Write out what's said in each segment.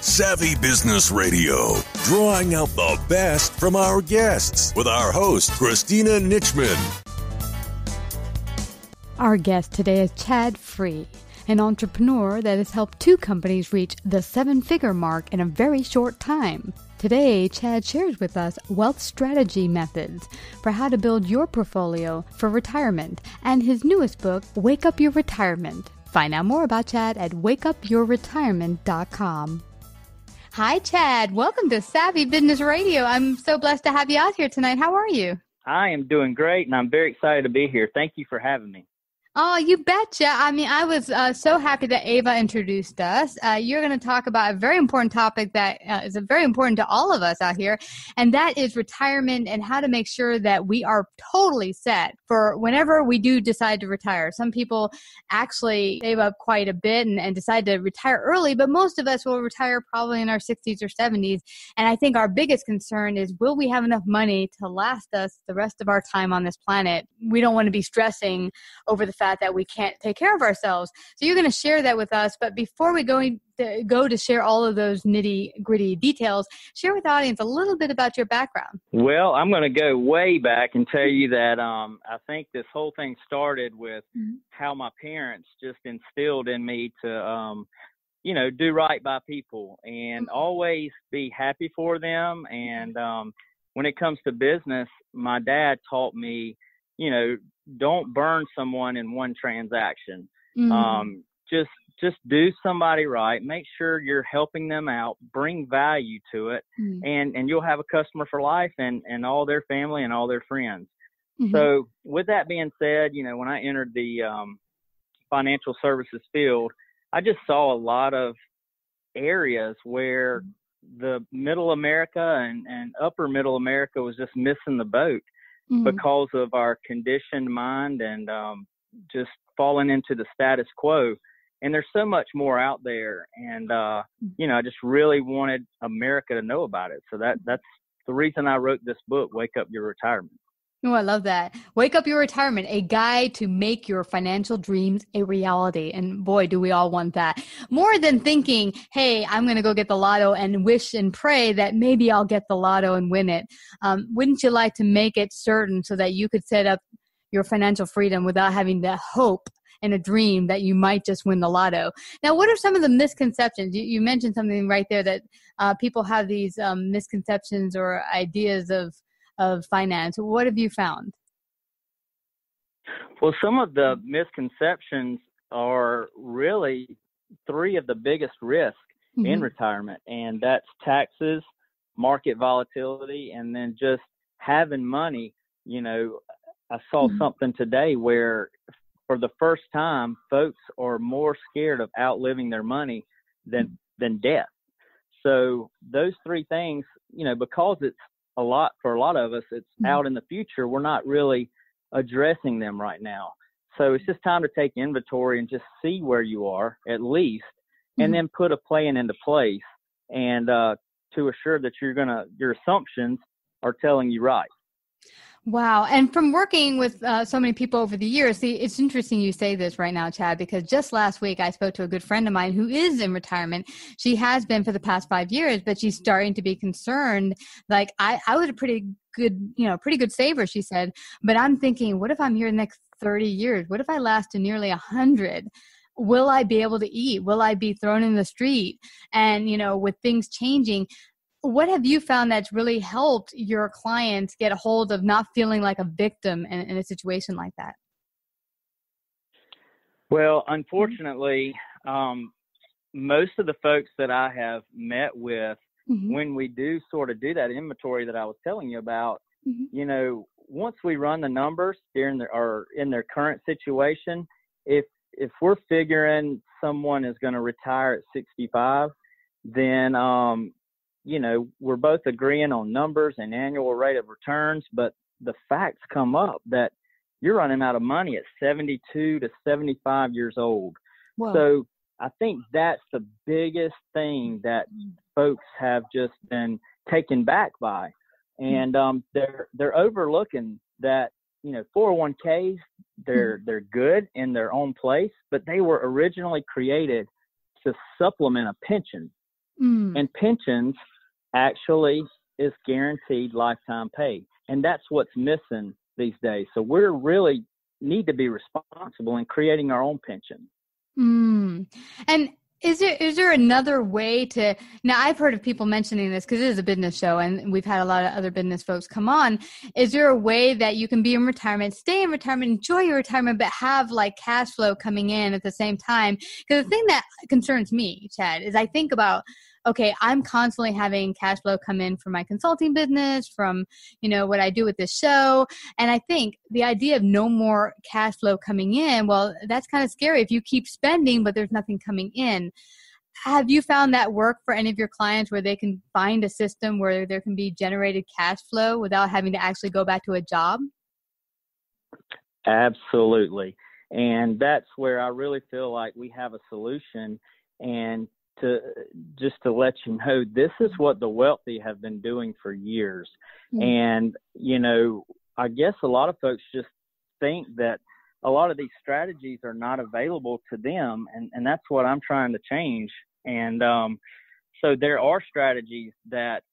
Savvy Business Radio, drawing out the best from our guests with our host, Christina Nitchman. Our guest today is Chad Free, an entrepreneur that has helped 2 companies reach the 7-figure mark in a very short time. Today, Chad shares with us wealth strategy methods for how to build your portfolio for retirement and his newest book, Wake Up Your Retirement. Find out more about Chad at wakeupyourretirement.com. Hi, Chad. Welcome to Savvy Business Radio. I'm so blessed to have you out here tonight. How are you? I am doing great, and I'm very excited to be here. Thank you for having me. Oh, you betcha. I mean, I was so happy that Ava introduced us. You're going to talk about a very important topic that is very important to all of us out here, and that is retirement and how to make sure that we are totally set for whenever we do decide to retire. Some people actually save up quite a bit and decide to retire early, but most of us will retire probably in our 60s or 70s. And I think our biggest concern is, will we have enough money to last us the rest of our time on this planet? We don't want to be stressing over the fact that we can't take care of ourselves. So you're going to share that with us. But before we go to share all of those nitty-gritty details, share with the audience a little bit about your background. Well, I'm going to go way back and tell you that I think this whole thing started with how my parents just instilled in me to, do right by people and always be happy for them. And when it comes to business, my dad taught me, don't burn someone in one transaction. Just do somebody right. Make sure you're helping them out. Bring value to it, and you'll have a customer for life, and all their family and all their friends. So with that being said, when I entered the financial services field, I just saw a lot of areas where the middle America and upper middle America was just missing the boat. Because of our conditioned mind and just falling into the status quo. And there's so much more out there. And, I just really wanted America to know about it. So that's the reason I wrote this book, Wake Up Your Retirement. Oh, I love that. Wake Up Your Retirement, a guide to make your financial dreams a reality. And boy, do we all want that. More than thinking, hey, I'm going to go get the lotto and wish and pray that maybe I'll get the lotto and win it. Wouldn't you like to make it certain so that you could set up your financial freedom without having the hope and a dream that you might just win the lotto? Now, what are some of the misconceptions? You mentioned something right there that people have these misconceptions or ideas of finance. What have you found? Well, some of the misconceptions are really 3 of the biggest risks in retirement, and that's taxes, market volatility, and then just having money. I saw something today where for the first time, folks are more scared of outliving their money than death. So those 3 things, because it's for a lot of us, it's out in the future. We're not really addressing them right now. So it's just time to take inventory and just see where you are at least, and then put a plan into place and to assure that your assumptions are telling you right. Wow. And from working with so many people over the years, see, it's interesting you say this right now, Chad, because just last week I spoke to a good friend of mine who is in retirement. She has been for the past 5 years, but she's starting to be concerned. Like, I was a pretty good saver, she said, but I'm thinking, what if I'm here the next 30 years? What if I last to nearly 100? Will I be able to eat? Will I be thrown in the street? And, with things changing, what have you found that's really helped your clients get a hold of not feeling like a victim in a situation like that? Well, unfortunately, most of the folks that I have met with, when we do sort of do that inventory that I was telling you about, once we run the numbers in their current situation, if we're figuring someone is going to retire at 65, then we're both agreeing on numbers and annual rate of returns, but the facts come up that you're running out of money at 72 to 75 years old. Whoa. So I think that's the biggest thing that folks have just been taken back by. And they're overlooking that, 401ks, they're good in their own place, but they were originally created to supplement a pension. And pensions actually is guaranteed lifetime pay. And that's what's missing these days. So we really need to be responsible in creating our own pension. And is there another way to, now I've heard of people mentioning this because it is a business show and we've had a lot of other business folks come on. Is there a way that you can be in retirement, stay in retirement, enjoy your retirement, but have like cash flow coming in at the same time? Because the thing that concerns me, Chad, is I think about, okay, I'm constantly having cash flow come in from my consulting business, from, what I do with this show. And I think the idea of no more cash flow coming in, well, that's kind of scary if you keep spending, but there's nothing coming in. Have you found that work for any of your clients where they can find a system where there can be generated cash flow without having to actually go back to a job? Absolutely. And that's where I really feel like we have a solution. And to let you know, this is what the wealthy have been doing for years. And, I guess a lot of folks just think that a lot of these strategies are not available to them. And that's what I'm trying to change. And so there are strategies that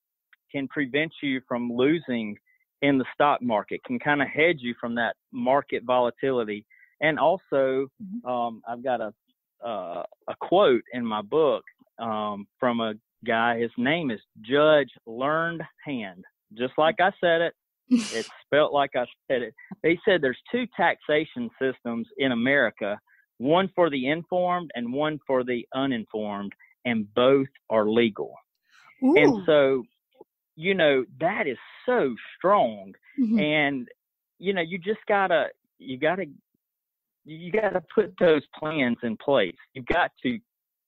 can prevent you from losing in the stock market, can kind of hedge you from that market volatility. And also, I've got a quote in my book from a guy. His name is Judge Learned Hand. Just like I said it, it's spelt like I said it. He said there's two taxation systems in America, one for the informed and one for the uninformed, and both are legal. Ooh. And so, that is so strong. And, you just gotta put those plans in place. You've got to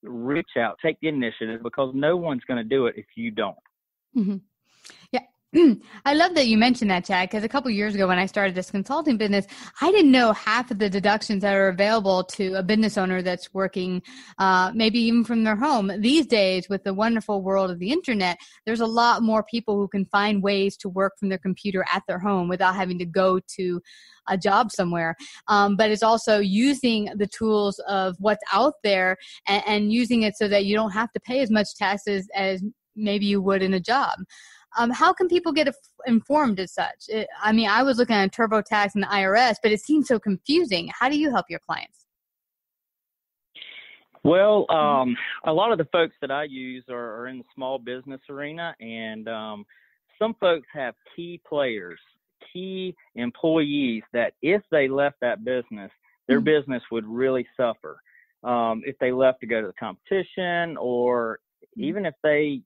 reach out, take the initiative, because no one's going to do it if you don't. Yeah. I love that you mentioned that, Chad, because a couple of years ago when I started this consulting business, I didn't know half of the deductions that are available to a business owner that's working maybe even from their home. These days, with the wonderful world of the internet, there's a lot more people who can find ways to work from their computer at their home without having to go to a job somewhere. But it's also using the tools of what's out there and using it so that you don't have to pay as much taxes as maybe you would in a job. How can people get informed as such? I was looking at TurboTax and the IRS, but it seems so confusing. How do you help your clients? Well, a lot of the folks that I use are in the small business arena, and some folks have key players, key employees that if they left that business, their business would really suffer. If they left to go to the competition, or even if they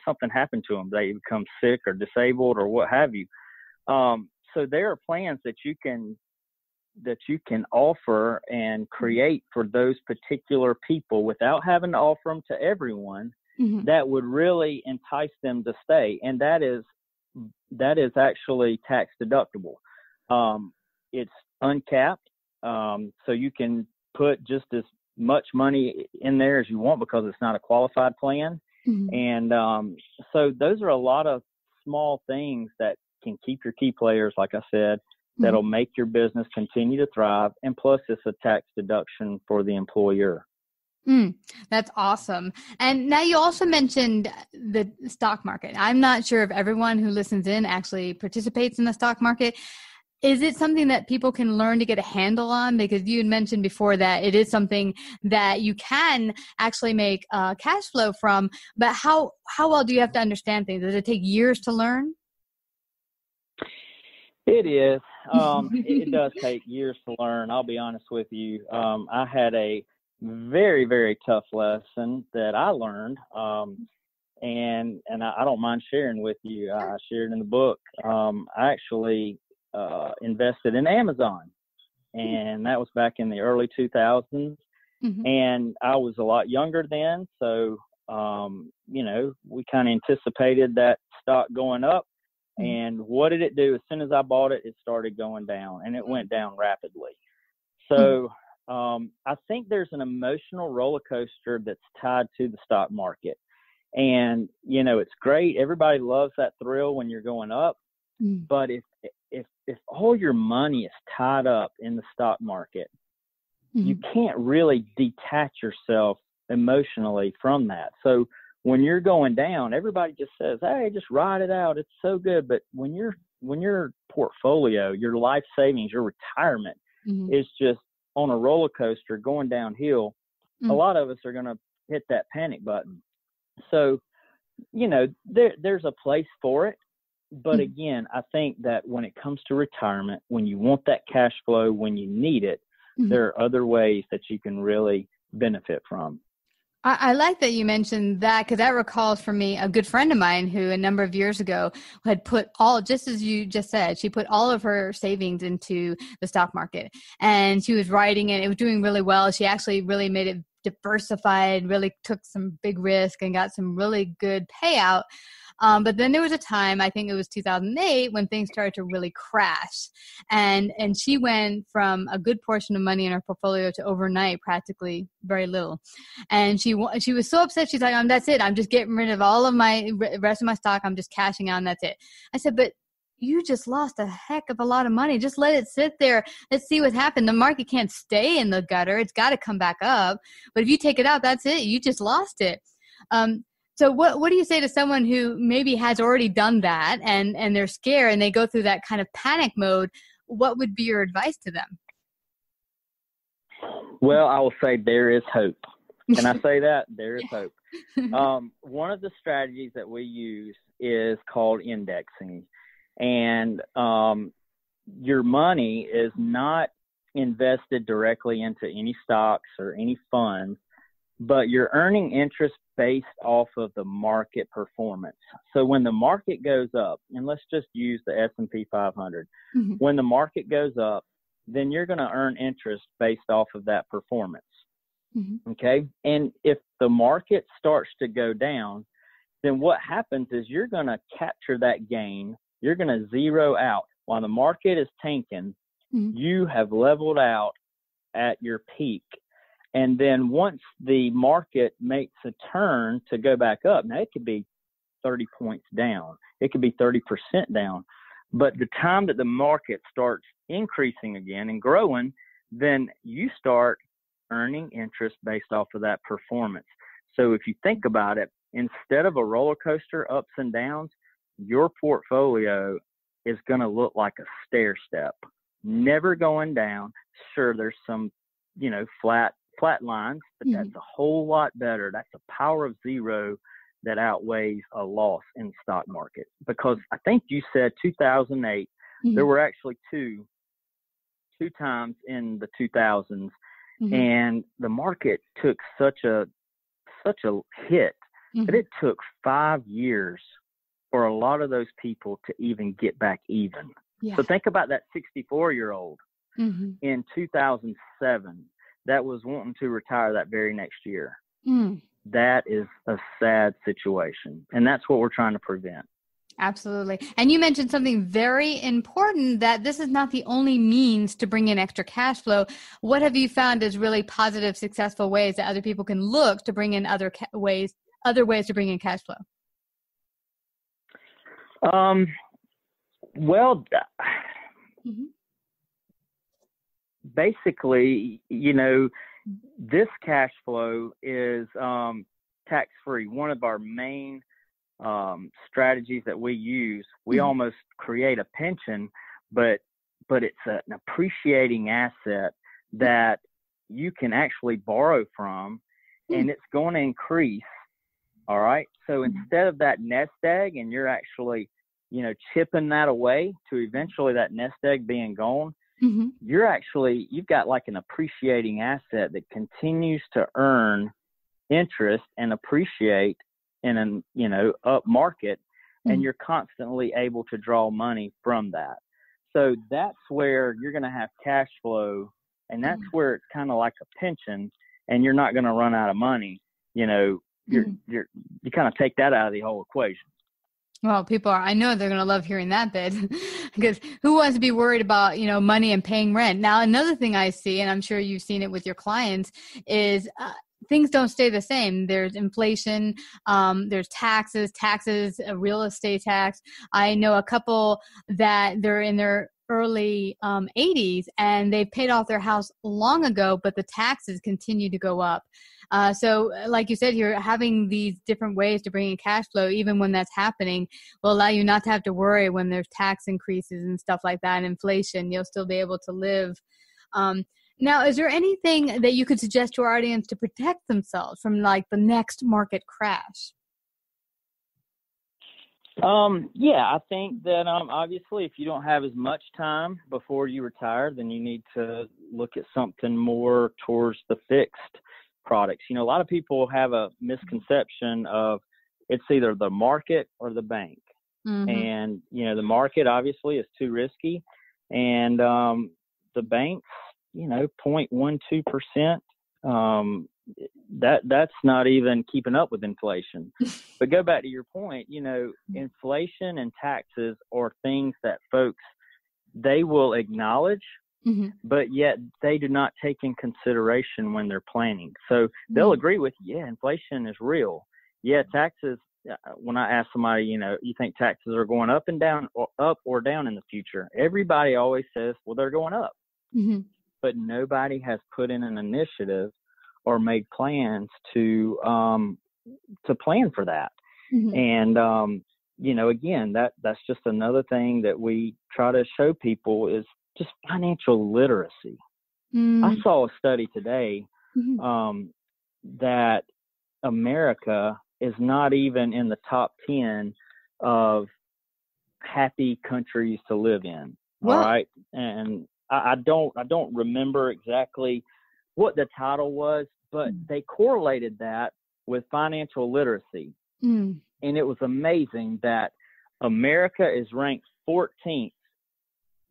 something happened to them, they become sick or disabled or what have you. So there are plans that you can offer and create for those particular people without having to offer them to everyone. That would really entice them to stay. And that is actually tax deductible. It's uncapped. So you can put just as much money in there as you want because it's not a qualified plan. And so those are a lot of small things that can keep your key players, like I said, that'll make your business continue to thrive. And plus, it's a tax deduction for the employer. That's awesome. And now you also mentioned the stock market. I'm not sure if everyone who listens in actually participates in the stock market. Is it something that people can learn to get a handle on? Because you had mentioned before that it is something that you can actually make cash flow from, but how well do you have to understand things? Does it take years to learn? It is. It does take years to learn. I'll be honest with you. I had a very, very tough lesson that I learned. And I don't mind sharing with you. I shared in the book. I actually invested in Amazon, and that was back in the early 2000s. And I was a lot younger then. So, we kind of anticipated that stock going up. And what did it do? As soon as I bought it, it started going down, and it went down rapidly. So I think there's an emotional roller coaster that's tied to the stock market. And, it's great. Everybody loves that thrill when you're going up. But if all your money is tied up in the stock market, you can't really detach yourself emotionally from that. So when you're going down, everybody just says, hey, just ride it out. It's so good. But when your portfolio, your life savings, your retirement is just on a roller coaster going downhill, a lot of us are going to hit that panic button. So, there's a place for it. But again, I think that when it comes to retirement, when you want that cash flow, when you need it, there are other ways that you can really benefit from. I like that you mentioned that, because that recalls for me a good friend of mine who a number of years ago had put just as you just said, she put all of her savings into the stock market, and she was writing it. It was doing really well. She actually really made it diversified, really took some big risk and got some really good payout. But then there was a time, I think it was 2008, when things started to really crash. And she went from a good portion of money in her portfolio to overnight practically very little. And she was so upset. She's like, that's it. I'm just getting rid of all of my rest of my stock. I'm just cashing out and that's it. I said, but you just lost a heck of a lot of money. Just let it sit there. Let's see what happened. The market can't stay in the gutter. It's got to come back up. But if you take it out, that's it. You just lost it. So what do you say to someone who maybe has already done that and they're scared and they go through that kind of panic mode? What would be your advice to them? Well, I will say there is hope. Can I say that? There is hope. One of the strategies that we use is called indexing. And your money is not invested directly into any stocks or any funds, but you're earning interest based off of the market performance. So when the market goes up, and let's just use the S&P 500, when the market goes up, then you're going to earn interest based off of that performance. Okay. And if the market starts to go down, then what happens is you're going to capture that gain. You're going to zero out. While the market is tanking, you have leveled out at your peak. And then once the market makes a turn to go back up, now it could be 30 points down. It could be 30% down. But the time that the market starts increasing again and growing, then you start earning interest based off of that performance. So if you think about it, instead of a roller coaster, ups and downs, your portfolio is going to look like a stair step, never going down. Sure, there's some, flat lines, but that's a whole lot better. That's a power of zero that outweighs a loss in the stock market. Because I think you said 2008, there were actually two times in the 2000s, and the market took such a hit that it took 5 years for a lot of those people to even get back even. So think about that 64-year-old in 2007 that was wanting to retire that very next year. That is a sad situation. And that's what we're trying to prevent. Absolutely. And you mentioned something very important, that this is not the only means to bring in extra cash flow. What have you found as really positive, successful ways that other people can look to bring in other ways to bring in cash flow? Well, basically, this cash flow is tax-free. One of our main strategies that we use, we almost create a pension, but it's an appreciating asset that you can actually borrow from, and it's going to increase. All right. So instead of that nest egg, and you're actually, chipping that away to eventually that nest egg being gone, you've got like an appreciating asset that continues to earn interest and appreciate in an, up market, and you're constantly able to draw money from that. So that's where you're going to have cash flow, and that's where it's kind of like a pension, and you're not going to run out of money. You kind of take that out of the whole equation. Well, I know they're going to love hearing that bit, because who wants to be worried about, money and paying rent? Now, another thing I see, and I'm sure you've seen it with your clients, is things don't stay the same. There's inflation, there's taxes, a real estate tax. I know a couple that they're in their early 80s and they paid off their house long ago, but the taxes continue to go up. So like you said here, having these different ways to bring in cash flow, even when that's happening, will allow you not to have to worry when there's tax increases and stuff like that, and inflation. You'll still be able to live. Now, is there anything that you could suggest to our audience to protect themselves from like the next market crash? Yeah, I think that obviously if you don't have as much time before you retire, then you need to look at something more towards the fixed products. You know, a lot of people have a misconception of it's either the market or the bank. Mm-hmm. And, you know, the market obviously is too risky, and the banks, you know, 0.12%, that's not even keeping up with inflation. But go back to your point, you know, inflation and taxes are things that folks, they will acknowledge, mm-hmm. but yet they do not take in consideration when they're planning. So they'll agree with you, yeah, inflation is real. Yeah, taxes, when I ask somebody, you know, you think taxes are going up and down, or up or down in the future? Everybody always says, well, they're going up. Mm-hmm. But nobody has put in an initiative or made plans to plan for that. Mm-hmm. And, you know, again, that's just another thing that we try to show people is just financial literacy. Mm-hmm. I saw a study today mm-hmm. That America is not even in the top 10 of happy countries to live in. What? All right. And I don't remember exactly what the title was, but they correlated that with financial literacy. Mm. And it was amazing that America is ranked 14th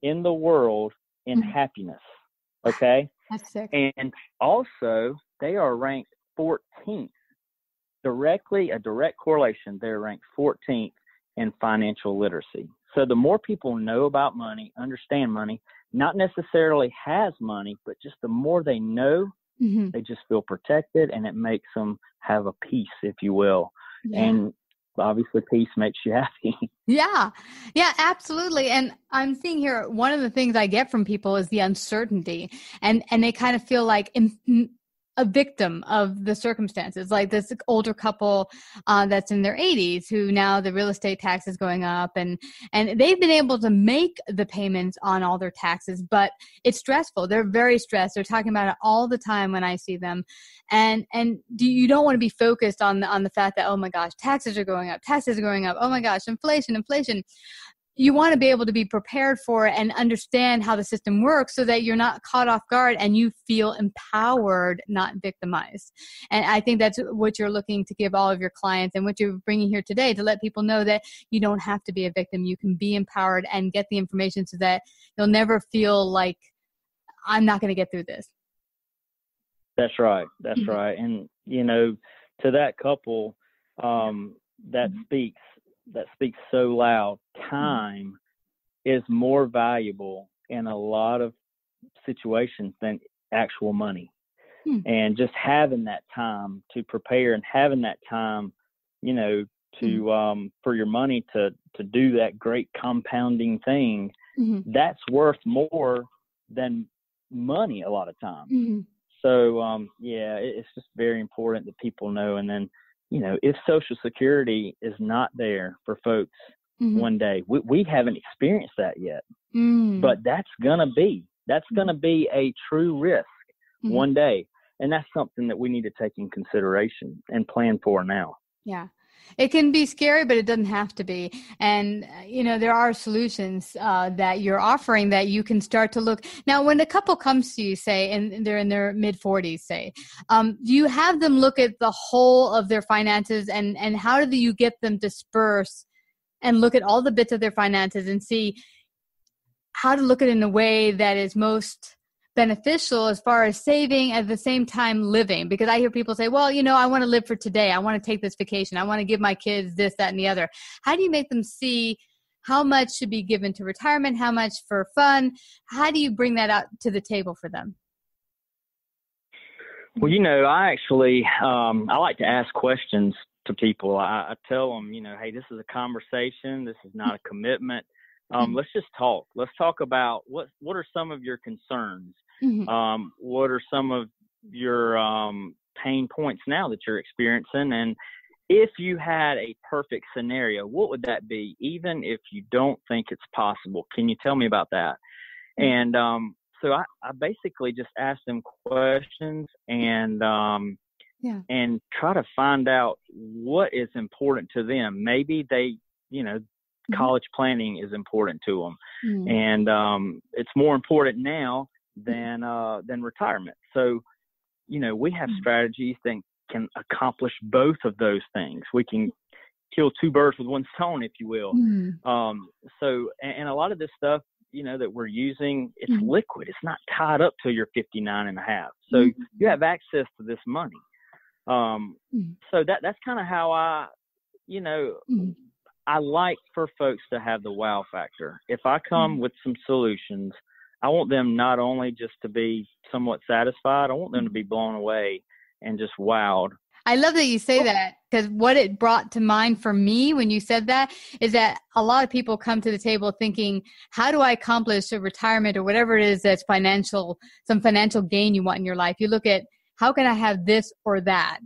in the world in happiness. Okay. That's sick. And also they are ranked 14th, a direct correlation. They're ranked 14th in financial literacy. So the more people know about money, understand money, not necessarily has money, but just the more they know, mm-hmm. they just feel protected, and it makes them have a peace, if you will. Yeah. And obviously peace makes you happy. Yeah, absolutely. And I'm seeing here, one of the things I get from people is the uncertainty, and they kind of feel like a victim of the circumstances, like this older couple that's in their 80s who now the real estate tax is going up, and they've been able to make the payments on all their taxes, but it's stressful. They're very stressed. They're talking about it all the time when I see them. And you don't want to be focused on the fact that, oh my gosh, taxes are going up. Oh my gosh, inflation. You want to be able to be prepared for it and understand how the system works so that you're not caught off guard and you feel empowered, not victimized. And I think that's what you're looking to give all of your clients, and what you're bringing here today, to let people know that you don't have to be a victim. You can be empowered and get the information so that you'll never feel like, I'm not going to get through this. That's right. That's mm-hmm. right. And, you know, to that couple, that speaks so loud. Time is more valuable in a lot of situations than actual money. And just having that time to prepare, and having that time, you know, to for your money to do that great compounding thing, that's worth more than money a lot of times. So it's just very important that people know. And then, you know, if Social Security is not there for folks one day, we haven't experienced that yet, but that's gonna be a true risk one day, and that's something that we need to take in consideration and plan for now. Yeah. It can be scary, but it doesn't have to be. And, you know, there are solutions that you're offering that you can start to look. Now, when a couple comes to you, say, and they're in their mid-40s, say, do you have them look at the whole of their finances, and how do you get them disperse and look at all the bits of their finances and see how to look at it in a way that is most beneficial as far as saving, at the same time living? Because I hear people say, well, you know, I want to live for today. I want to take this vacation. I want to give my kids this, that, and the other. How do you make them see how much should be given to retirement, how much for fun? How do you bring that out to the table for them? Well, you know, I actually, I like to ask questions to people. I tell them, you know, hey, this is a conversation. This is not a commitment. Let's just talk. Let's talk about what are some of your concerns? What are some of your pain points now that you're experiencing. And if you had a perfect scenario, what would that be? Even if you don't think it's possible, can you tell me about that? And so I basically just asked them questions and try to find out what is important to them. Maybe they, college planning is important to them, and it's more important now than retirement. So, we have strategies that can accomplish both of those things. We can kill two birds with one stone, if you will. So, and a lot of this stuff, that we're using, it's liquid. It's not tied up till you're 59 and a half. So you have access to this money. So that's kind of how I like for folks to have the wow factor. If I come with some solutions, I want them not only just to be somewhat satisfied, I want them to be blown away and just wowed. I love that you say that, because what it brought to mind for me when you said that is that a lot of people come to the table thinking, how do I accomplish a retirement or whatever it is that's some financial gain you want in your life? You look at, how can I have this or that?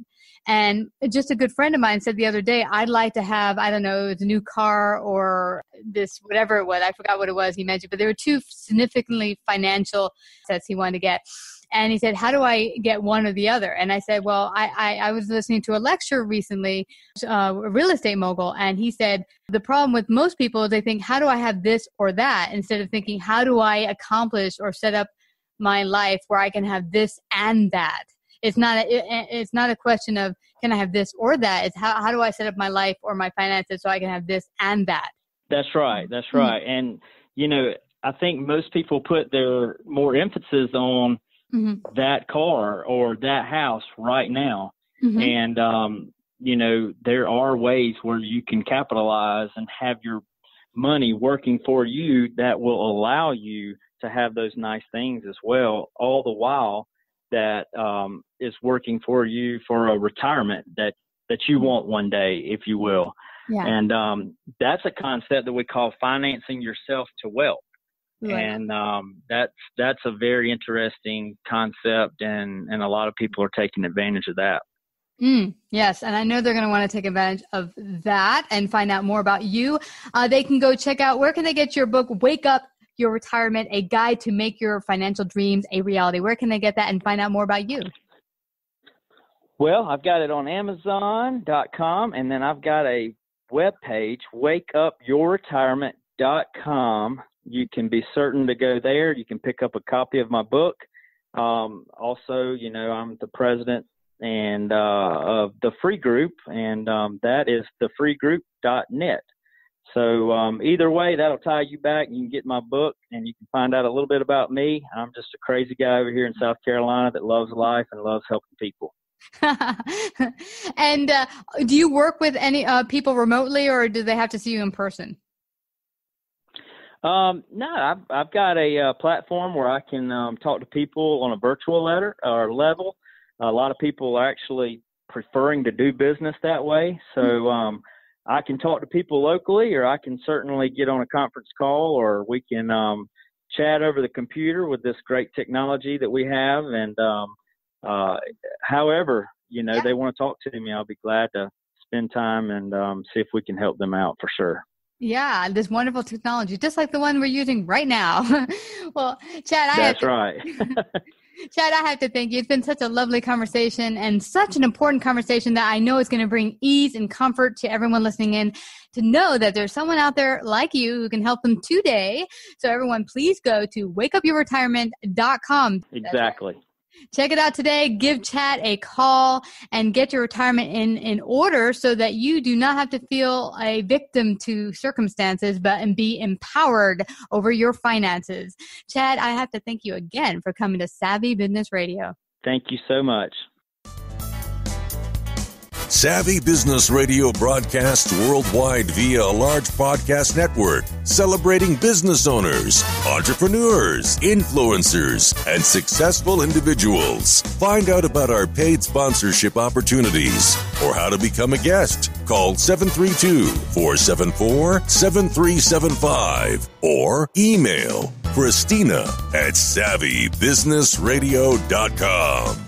And just a good friend of mine said the other day, I'd like to have, I don't know, it's a new car or this, whatever it was. I forgot what it was he mentioned, but there were two significantly financial sets he wanted to get. And he said, how do I get one or the other? And I said, well, I was listening to a lecture recently, a real estate mogul. And he said, the problem with most people is they think, how do I have this or that? Instead of thinking, how do I accomplish or set up my life where I can have this and that? It's not a question of, can I have this or that? It's how do I set up my life or my finances so I can have this and that? That's right. That's right. And, I think most people put their more emphasis on that car or that house right now. And, there are ways where you can capitalize and have your money working for you that will allow you to have those nice things as well, all the while that is working for you for a retirement that you want one day, if you will. Yeah. And that's a concept that we call financing yourself to wealth. Right. And that's a very interesting concept, and a lot of people are taking advantage of that. Yes, and I know they're going to want to take advantage of that and find out more about you. They can go check out, where can they get your book, Wake Up Your Retirement, a guide to make your financial dreams a reality? Where can they get that and find out more about you? Well, I've got it on Amazon.com, and then I've got a webpage, wakeupyourretirement.com. You can be certain to go there. You can pick up a copy of my book. Also, I'm the president and of the free group, and that is thefreegroup.net. So either way, that'll tie you back. You can get my book, and you can find out a little bit about me. I'm just a crazy guy over here in South Carolina that loves life and loves helping people. And do you work with any people remotely, or do they have to see you in person? No, I've got a platform where I can talk to people on a virtual level. A lot of people are actually preferring to do business that way. So I can talk to people locally, or I can certainly get on a conference call, or we can chat over the computer with this great technology that we have. And however, they want to talk to me, I'll be glad to spend time and see if we can help them out for sure. Yeah, this wonderful technology, just like the one we're using right now. Well, Chad, right. Chad, I have to thank you. It's been such a lovely conversation, and such an important conversation that I know is going to bring ease and comfort to everyone listening in, to know that there's someone out there like you who can help them today. So everyone, please go to wakeupyourretirement.com. Exactly. Check it out today. Give Chad a call and get your retirement in order, so that you do not have to feel a victim to circumstances, and be empowered over your finances. Chad, I have to thank you again for coming to Savvy Business Radio. Thank you so much. Savvy Business Radio broadcasts worldwide via a large podcast network, celebrating business owners, entrepreneurs, influencers, and successful individuals. Find out about our paid sponsorship opportunities or how to become a guest. Call 732-474-7375 or email Christina at SavvyBusinessRadio.com.